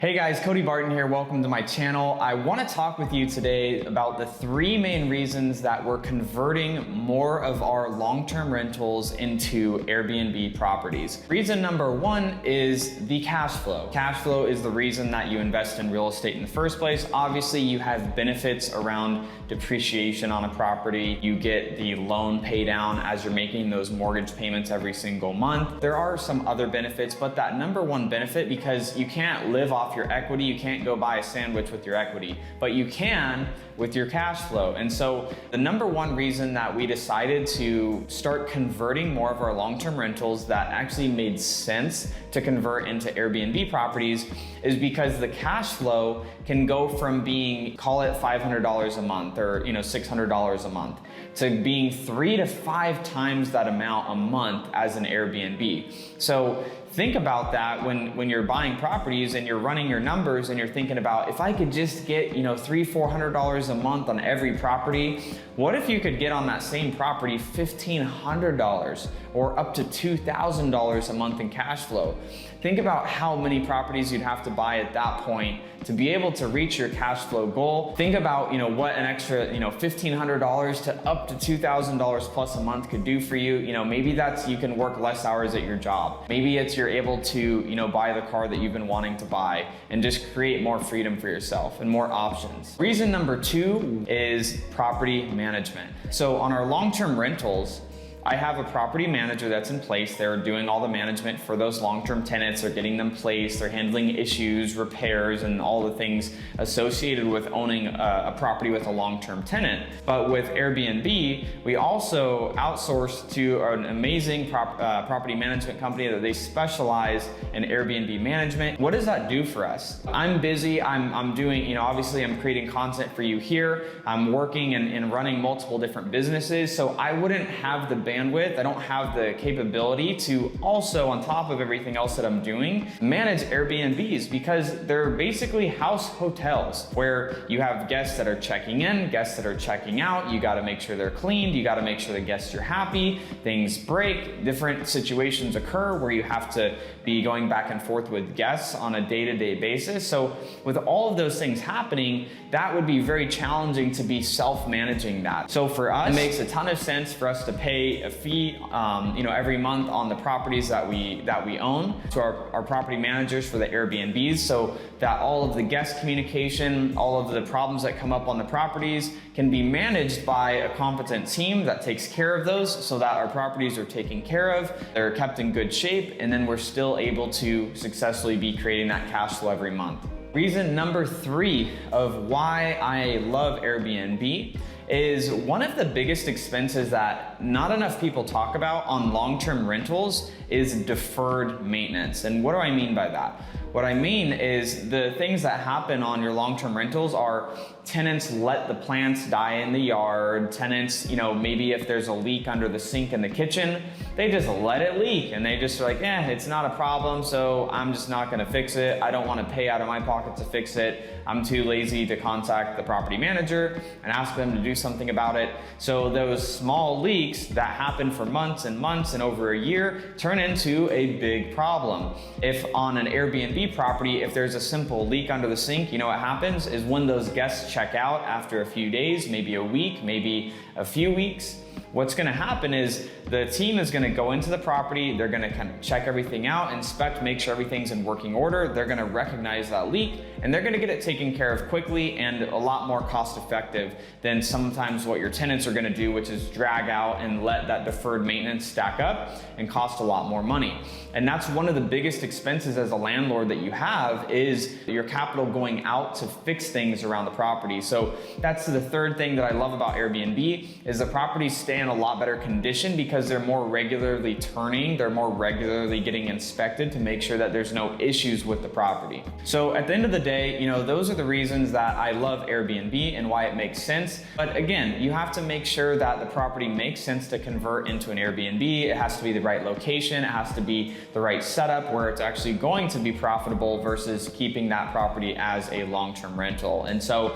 Hey guys, Cody Barton here. Welcome to my channel. I want to talk with you today about the three main reasons that we're converting more of our long-term rentals into Airbnb properties. Reason number one is the cash flow. Cash flow is the reason that you invest in real estate in the first place. Obviously, you have benefits around depreciation on a property. You get the loan pay down as you're making those mortgage payments every single month. There are some other benefits, but that number one benefit, because you can't live off your equity, you can't go buy a sandwich with your equity, but you can with your cash flow. And so the number one reason that we decided to start converting more of our long-term rentals that actually made sense to convert into Airbnb properties is because the cash flow can go from being, call it $500 a month or $600 a month, to being 3 to 5 times that amount a month as an Airbnb. So think about that when you're buying properties and you're running your numbers and you're thinking about, if I could just get $300-400 a month on every property, what if you could get on that same property $1,500 or up to $2,000 a month in cash flow? Think about how many properties you'd have to buy at that point to be able to reach your cash flow goal. Think about what an extra $1,500 to up to $2,000 plus a month could do for you. Maybe that's you can work less hours at your job. Maybe it's you're able to buy the car that you've been wanting to buy and just create more freedom for yourself and more options. Reason number two is property management. So on our long-term rentals, I have a property manager that's in place. They're doing all the management for those long-term tenants. They're getting them placed. They're handling issues, repairs, and all the things associated with owning a property with a long-term tenant. But with Airbnb, we also outsource to an amazing property management company that they specialize in Airbnb management. What does that do for us? I'm busy. I'm doing, obviously I'm creating content for you here. I'm working and running multiple different businesses. So I wouldn't have the bandwidth, I don't have the capability to also, on top of everything else that I'm doing, manage Airbnbs, because they're basically house hotels where you have guests that are checking in, guests that are checking out. You got to make sure they're cleaned. You got to make sure the guests are happy. Things break, different situations occur where you have to be going back and forth with guests on a day-to-day basis. So with all of those things happening, that would be very challenging to be self-managing that. So for us, it makes a ton of sense for us to pay a fee every month on the properties that we own to our property managers for the Airbnbs, so that all of the guest communication, all of the problems that come up on the properties can be managed by a competent team that takes care of those, so that our properties are taken care of, they're kept in good shape, and then we're still able to successfully be creating that cash flow every month. Reason number three of why I love Airbnb is one of the biggest expenses that not enough people talk about on long-term rentals is deferred maintenance. And what do I mean by that? What I mean is the things that happen on your long-term rentals are tenants let the plants die in the yard. Tenants, maybe if there's a leak under the sink in the kitchen, they just let it leak and they just are like, it's not a problem, so I'm just not gonna fix it. I don't wanna pay out of my pocket to fix it. I'm too lazy to contact the property manager and ask them to do something about it. So those small leaks that happen for months and months and over a year turn into a big problem. If on an Airbnb property, if there's a simple leak under the sink, what happens is when those guests check out after a few days, maybe a week, maybe a few weeks, what's gonna happen is the team is gonna go into the property, they're gonna kind of check everything out, inspect, make sure everything's in working order, they're gonna recognize that leak, and they're gonna get it taken care of quickly and a lot more cost effective than sometimes what your tenants are gonna do, which is drag out and let that deferred maintenance stack up and cost a lot more money. And that's one of the biggest expenses as a landlord that you have, is your capital going out to fix things around the property. So that's the third thing that I love about Airbnb, is the properties stay in a lot better condition because they're more regularly turning, they're more regularly getting inspected to make sure that there's no issues with the property. So at the end of the day, day, you know, those are the reasons that I love Airbnb and why it makes sense. But again, you have to make sure that the property makes sense to convert into an Airbnb. It has to be the right location. It has to be the right setup where it's actually going to be profitable versus keeping that property as a long-term rental. And so,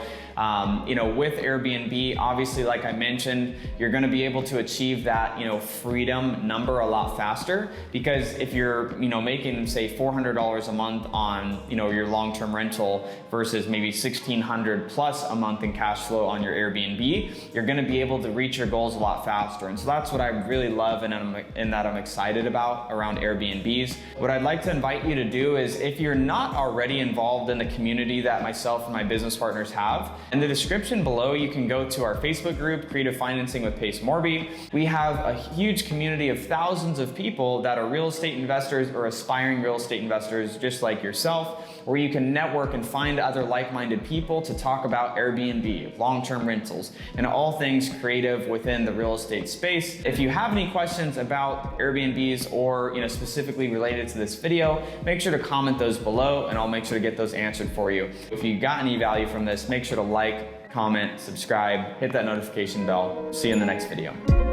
you know, with Airbnb, obviously, like I mentioned, you're going to be able to achieve that, you know, freedom number a lot faster, because if you're, you know, making say $400 a month on, you know, your long-term rental versus maybe $1,600 plus a month in cash flow on your Airbnb, you're going to be able to reach your goals a lot faster. And so that's what I really love and that I'm excited about around Airbnbs. What I'd like to invite you to do is, if you're not already involved in the community that myself and my business partners have, in the description below, you can go to our Facebook group, Creative Financing with Pace Morby. We have a huge community of thousands of people that are real estate investors or aspiring real estate investors just like yourself, where you can network and find other like-minded people to talk about Airbnb, long-term rentals, and all things creative within the real estate space. If you have any questions about Airbnbs or, you know, specifically related to this video, make sure to comment those below and I'll make sure to get those answered for you. If you got any value from this, make sure to like, comment, subscribe, hit that notification bell. See you in the next video.